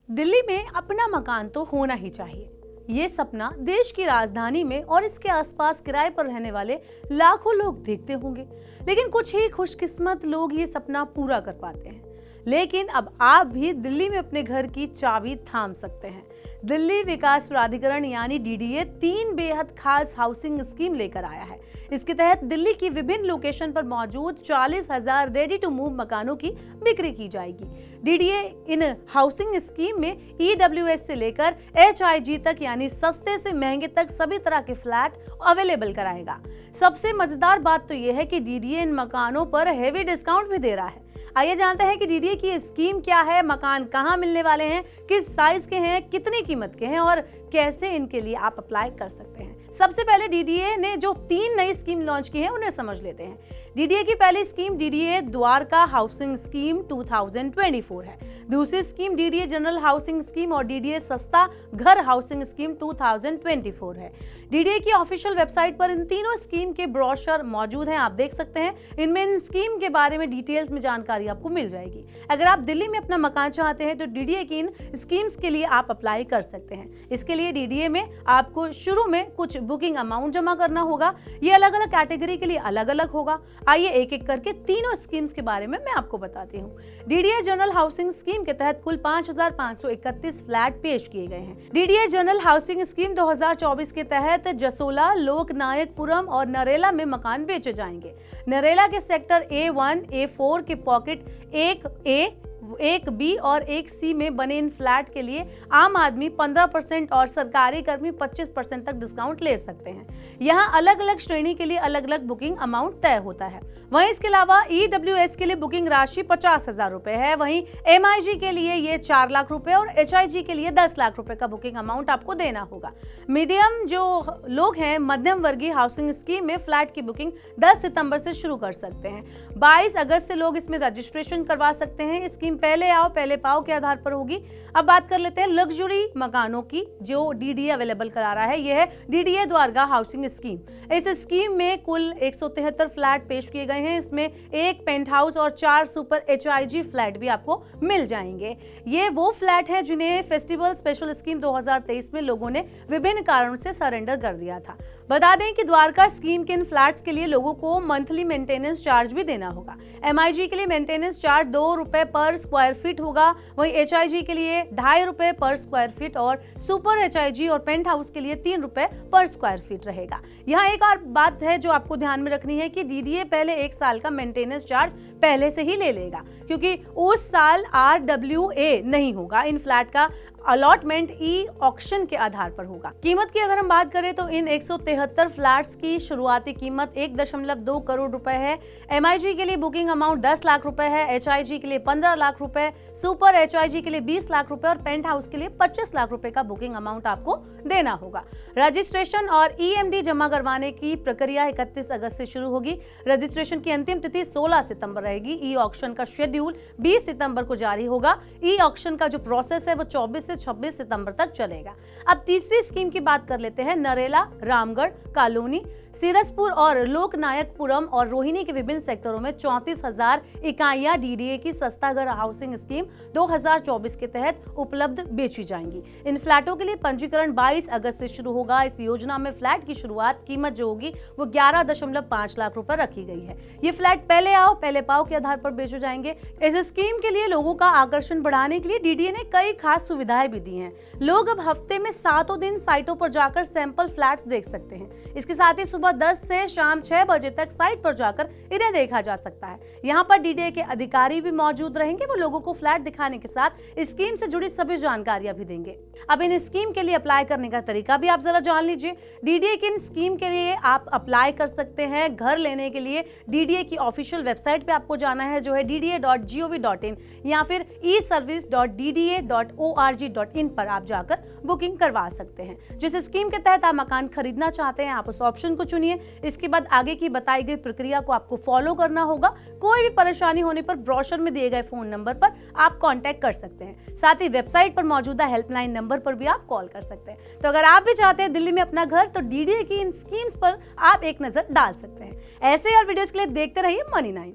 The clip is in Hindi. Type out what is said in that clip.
दिल्ली में अपना मकान तो होना ही चाहिए। ये सपना देश की राजधानी में और इसके आसपास किराए पर रहने वाले लाखों लोग देखते होंगे, लेकिन कुछ ही खुशकिस्मत लोग ये सपना पूरा कर पाते हैं। लेकिन अब आप भी दिल्ली में अपने घर की चाबी थाम सकते हैं। दिल्ली विकास प्राधिकरण यानी डीडीए 3 बेहद खास हाउसिंग स्कीम लेकर आया है। इसके तहत दिल्ली की विभिन्न लोकेशन पर मौजूद 40,000 रेडी टू मूव मकानों की बिक्री की जाएगी। डीडीए इन हाउसिंग स्कीम में ईडब्ल्यूएस से लेकर एचआईजी तक यानी सस्ते से महंगे तक सभी तरह के फ्लैट अवेलेबल कराएगा। सबसे मजेदार बात तो यह है कि डीडीए इन मकानों पर हेवी डिस्काउंट भी दे रहा है। आइए जानते हैं कि डीडीए की स्कीम क्या है, मकान कहां मिलने वाले हैं, किस साइज के हैं, कितनी कीमत के हैं और कैसे इनके लिए आप अप्लाई कर सकते हैं। सबसे पहले डीडीए ने जो 3 नई स्कीम लॉन्च की है उन्हें समझ लेते हैं। डीडीए की पहली scheme DDA Dwarka housing scheme 2024 है। दूसरी scheme DDA general housing scheme और डीडीए सस्ता घर हाउसिंग स्कीम 2024 है। डीडीए की ऑफिशियल वेबसाइट पर इन तीनों स्कीम के ब्रोशर मौजूद हैं, आप देख सकते हैं। इनमें इन स्कीम के बारे में डिटेल्स में जानकारी आपको मिल जाएगी। अगर आप दिल्ली में अपना मकान चाहते हैं तो डीडीए की इन स्कीम्स के लिए आप अप्लाई कर सकते हैं। इसके लिए डीडीए में आपको शुरू में कुछ बुकिंग अमाउंट जमा करना होगा। ये अलग अलग कैटेगरी के लिए अलग अलग होगा। आइए एक एक करके तीनों स्कीम्स के बारे में मैं आपको बताती हूँ। डीडीए जनरल हाउसिंग स्कीम के तहत कुल 5,531 फ्लैट पेश किए गए हैं। डीडीए जनरल हाउसिंग स्कीम 2024 के तहत जसोला, लोकनायकपुरम और नरेला में मकान बेचे जाएंगे। नरेला के सेक्टर A1, A4 के पॉकेट 1A, 1B और 1C में बने इन फ्लैट के लिए आम आदमी 15% और सरकारी कर्मी 25% तक डिस्काउंट ले सकते हैं। यहाँ अलग अलग श्रेणी के लिए अलग अलग बुकिंग अमाउंट तय होता है। वहीं इसके अलावा ईडब्ल्यूएस के लिए बुकिंग राशि 50,000 रुपए है। वहीं एमआईजी के लिए ये 4 लाख रुपए और एचआईजी के लिए 10 लाख रुपए का बुकिंग अमाउंट आपको देना होगा। मीडियम जो लोग हैं, मध्यम वर्गीय हाउसिंग स्कीम में फ्लैट की बुकिंग 10 सितंबर से शुरू कर सकते हैं। 22 अगस्त से लोग इसमें रजिस्ट्रेशन करवा सकते हैं। स्कीम पहले आओ पहले पाओ के आधार पर होगी। अब बात कर लेते हैं लग्जरी मकानों की जो डीडीए अवेलेबल करा रहा है। यह है डीडीए द्वारका हाउसिंग स्कीम। इस स्कीम में कुल 173 फ्लैट पेश किए गए हैं। इसमें 1 पेंट हाउस और 4 सुपर एचआईजी फ्लैट भी आपको मिल जाएंगे। ये वो फ्लैट है जिन्हें फेस्टिवल स्पेशल स्कीम 2023 में लोगों ने विभिन्न कारणों से सरेंडर कर दिया था। बता दें कि द्वारका स्कीम के इन फ्लैट्स के लिए लोगों को मंथली मेंटेनेंस चार्ज भी देना होगा। एमआईजी के लिए मेंटेनेंस चार्ज 2 रुपए पर स्क्वायर फीट होगा। वहीं एचआईजी के लिए 2.5 रुपए पर स्क्वायर फीट और सुपर एचआईजी और पेंट हाउस के लिए 3 रुपए पर स्क्वायर फीट रहेगा। यहाँ एक और बात है जो आपको ध्यान में रखनी है कि डीडीए पहले 1 साल का मेंटेनेंस चार्ज पहले से ही ले लेगा, क्योंकि उस साल RWA नहीं होगा। इन फ्लैट का अलॉटमेंट ई ऑक्शन के आधार पर होगा। कीमत की अगर हम बात करें तो इन 173 फ्लैट्स की शुरुआती कीमत 1.2 करोड़ रुपए है। एमआईजी के लिए बुकिंग अमाउंट 10 लाख रुपए है, एचआईजी के लिए 15 लाख रुपए, सुपर एचआईजी के लिए 20 लाख रुपए और पेंट हाउस के लिए 25 लाख रुपए का बुकिंग अमाउंट आपको देना होगा। रजिस्ट्रेशन और ईएमडी जमा करवाने की प्रक्रिया 31 अगस्त से शुरू होगी। रजिस्ट्रेशन की अंतिम तिथि 16 सितंबर रहेगी। ई ऑक्शन का शेड्यूल 20 सितंबर को जारी होगा। ई ऑक्शन का जो प्रोसेस है वो 24 से 26 सितंबर तक चलेगा। अब तीसरी स्कीम की बात कर लेते हैं। नरेला, रामगढ़ कॉलोनी, सीरसपुर और लोकनायकपुरम और रोहिणी के विभिन्न सेक्टरों में 34,000 इकाइयां डीडीए की सस्ता घर हाउसिंग स्कीम 2024 के तहत उपलब्ध बेची जाएंगी। इन फ्लैटों के लिए पंजीकरण 22 अगस्त से शुरू होगा। इस योजना में फ्लैट की शुरुआत कीमत जो होगी वो 11.5 लाख रुपए रखी गई है। ये फ्लैट पहले आओ पहले पाओ के आधार पर बेचे जाएंगे। इस स्कीम के लिए लोगों का आकर्षण बढ़ाने के लिए डीडीए ने कई खास सुविधाएं भी दी हैं। लोग अब हफ्ते में 7 दिन साइटों पर जाकर सैंपल फ्लैट्स देख सकते हैं। इसके साथ ही सुबह 10 से शाम 6 बजे तक साइट पर जाकर इन्हें देखा जा सकता है। यहाँ पर डीडीए के अधिकारी भी मौजूद रहेंगे। वो लोगों को फ्लैट दिखाने के साथ स्कीम से जुड़ी सभी जानकारियां भी देंगे। अब इन स्कीम के लिए अप्लाई करने का तरीका भी आप जरा जान लीजिए। डीडीए की इन स्कीम के लिए आप अप्लाई कर सकते हैं। घर लेने के लिए डीडीए की ऑफिशियल वेबसाइट पे आपको जाना है जो है dda.gov.in या फिर eservice.dda.org.in पर आप जाकर बुकिंग करवा सकते हैं। जिस स्कीम के तहत आप मकान खरीदना चाहते हैं आप उस ऑप्शन को चुनिए। इसके बाद आगे की बताई गई प्रक्रिया को आपको फॉलो करना होगा। कोई भी परेशानी होने पर ब्रोशर में दिए गए फोन नंबर पर आप कांटेक्ट कर सकते हैं। साथ ही वेबसाइट पर मौजूदा हेल्पलाइन नंबर पर भी आप कॉल कर सकते हैं। तो अगर आप भी चाहते हैं दिल्ली में अपना घर तो डीडीए की इन स्कीम्स पर आप एक नजर डाल सकते हैं। ऐसे और वीडियोस के लिए देखते रहिए मनी 9।